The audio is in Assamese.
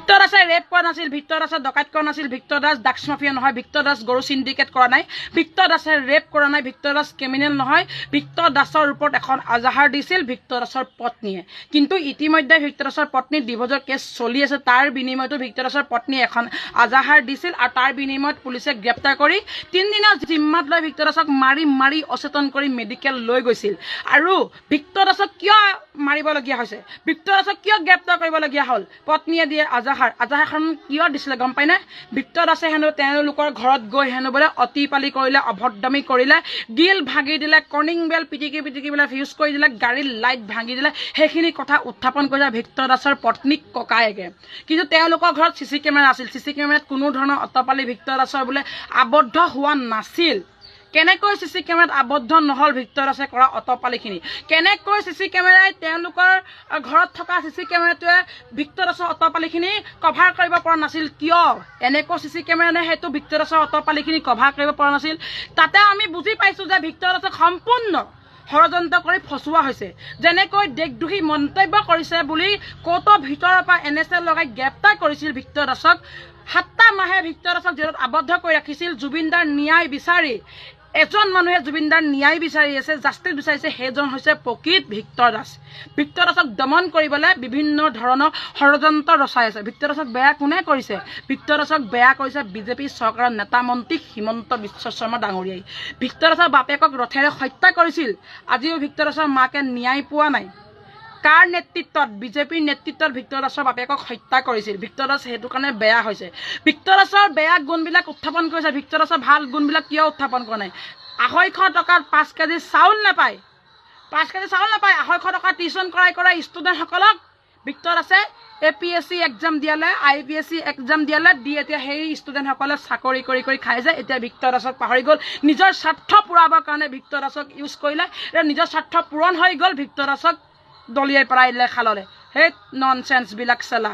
ভিক্টৰ দাসে ৰেপ কৰা নাছিল, ভিক্টৰ দাসে ডকাইত কৰা নাছিল, ভিক্টৰ দাস ড্ৰাগছ মাফিয়া নহয়, ভিক্টৰ দাস গৰু সিন্ডিকেট কৰা নাই, ভিক্টৰ দাসে ৰেপ কৰা নাই, ভিক্টৰ দাস ক্ৰিমিনেল নহয়। ভিক্টৰ দাসৰ ওপৰত এখন আজাহাৰ দিছিল ভিক্টৰ দাসৰ পত্নীয়ে। কিন্তু ইতিমধ্যে ভিক্টৰ দাসৰ পত্নীৰ ডিভোৰ্চৰ কেছ চলি আছে। তাৰ বিনিময়তো ভিক্টৰ দাসৰ পত্নীয়ে এখন আজাহাৰ দিছিল আৰু তাৰ বিনিময়ত পুলিচে গ্ৰেপ্তাৰ কৰি 3 দিনৰ জিম্মাত লৈ ভিক্টৰ দাসক মাৰি অচেতন কৰি মেডিকেল লৈ গৈছিল। আৰু ভিক্টৰ দাসক কিয় মাৰিবলগীয়া হৈছে, ভিক্টৰ দাসক কিয় গ্ৰেপ্তাৰ কৰিবলগীয়া হ'ল? পত্নীয়ে দিয়ে আজাহাৰখন কিয় দিছিলে গম পাইনে? ভিক্টৰ দাসে হেনো তেওঁলোকৰ ঘৰত গৈ হেনো বোলে অতিপালি কৰিলে, অভদ্ৰামি কৰিলে, গিল ভাঙি দিলে, কৰ্ণিং বেল পিটিকি বোলে ফিউজ কৰি দিলে, গাড়ীৰ লাইট ভাঙি দিলে। সেইখিনি কথা উত্থাপন কৰিছে ভিক্টৰ দাসৰ পত্নীক ককায়েকে। কিন্তু তেওঁলোকৰ ঘৰত চিচি কেমেৰা আছিল, চিচি কেমেৰাত কোনো ধৰণৰ অতপালি ভিক্টৰ দাসৰ বোলে আবদ্ধ হোৱা নাছিল। কেনেকৈ চিচি কেমেৰাত আবদ্ধ নহ'ল ভিক্টৰ দাসে কৰা অতপালিখিনি? কেনেকৈ চিচি কেমেৰাই তেওঁলোকৰ ঘৰত থকা চিচি কেমেৰাটোৱে ভিক্টৰ দাসৰ অতপালিখিনি কভাৰ কৰিব পৰা নাছিল? কিয় এনেকৈ চিচি কেমেৰাই সেইটো ভিক্টৰ দাসৰ অতপালিখিনি কভাৰ কৰিব পৰা নাছিল? তাতে আমি বুজি পাইছোঁ যে ভিক্টৰ দাসক সম্পূৰ্ণ ষড়যন্ত্ৰ কৰি ফচুৱা হৈছে। যেনেকৈ দেশদ্ৰোহী মন্তব্য কৰিছে বুলি কোৰ্টৰ ভিতৰৰ পৰা NSA লগাই গ্ৰেপ্তাৰ কৰিছিল ভিক্টৰ দাসক। 7টা মাহে ভিক্টৰ দাসক জেলত আবদ্ধ কৰি ৰাখিছিল জুবিনদাৰ ন্যায় বিচাৰি। এজন মানুহে জুবিনদাৰ ন্যায় বিচাৰি আছে, জাষ্টিছ বিচাৰিছে, সেইজন হৈছে প্ৰকৃত ভিক্টৰ দাস। ভিক্টৰ দাসক দমন কৰিবলৈ বিভিন্ন ধৰণৰ ষড়যন্ত্ৰ ৰচাই আছে। ভিক্টৰ দাসক বেয়া কোনে কৰিছে? ভিক্টৰ দাসক বেয়া কৰিছে বিজেপি চৰকাৰৰ নেতা মন্ত্ৰী হিমন্ত বিশ্ব শৰ্মা ডাঙৰীয়াই। ভিক্টৰ দাসৰ বাপেকক ৰথেৰে হত্যা কৰিছিল। আজিও ভিক্টৰ দাসৰ মাকে ন্যায় পোৱা নাই। কাৰ নেতৃত্বত? বিজেপিৰ নেতৃত্বত ভিক্টৰ দাসৰ বাপেকক হত্যা কৰিছিল। ভিক্টৰ দাস সেইটো কাৰণে বেয়া হৈছে। ভিক্টৰ দাসৰ বেয়া গুণবিলাক উত্থাপন কৰিছে, ভিক্টৰ দাসৰ ভাল গুণবিলাক কিয় উত্থাপন কৰা নাই? 250 টকাত 5 কেজি চাউল নাপায়, 5 কেজি চাউল নাপায়। 250 টকা টিউশ্যন কৰাই ষ্টুডেণ্টসকলক ভিক্টৰ দাসে APSC এক্সাম দিয়ালে, IPSC এক্সাম দিয়ালে, দি এতিয়া সেই ষ্টুডেণ্টসকলে চাকৰি কৰি খাইছে। এতিয়া ভিক্টৰ দাসক পাহৰি গ'ল। নিজৰ স্বাৰ্থ পূৰাবৰ কাৰণে ভিক্টৰ দাসক ইউজ কৰিলে। এতিয়া নিজৰ স্বাৰ্থ পূৰণ হৈ গ'ল, ভিক্টৰ দাসক দলিয়াই পেলাই দিলে খাললে। সেই ননচেন্সবিলাক চালা।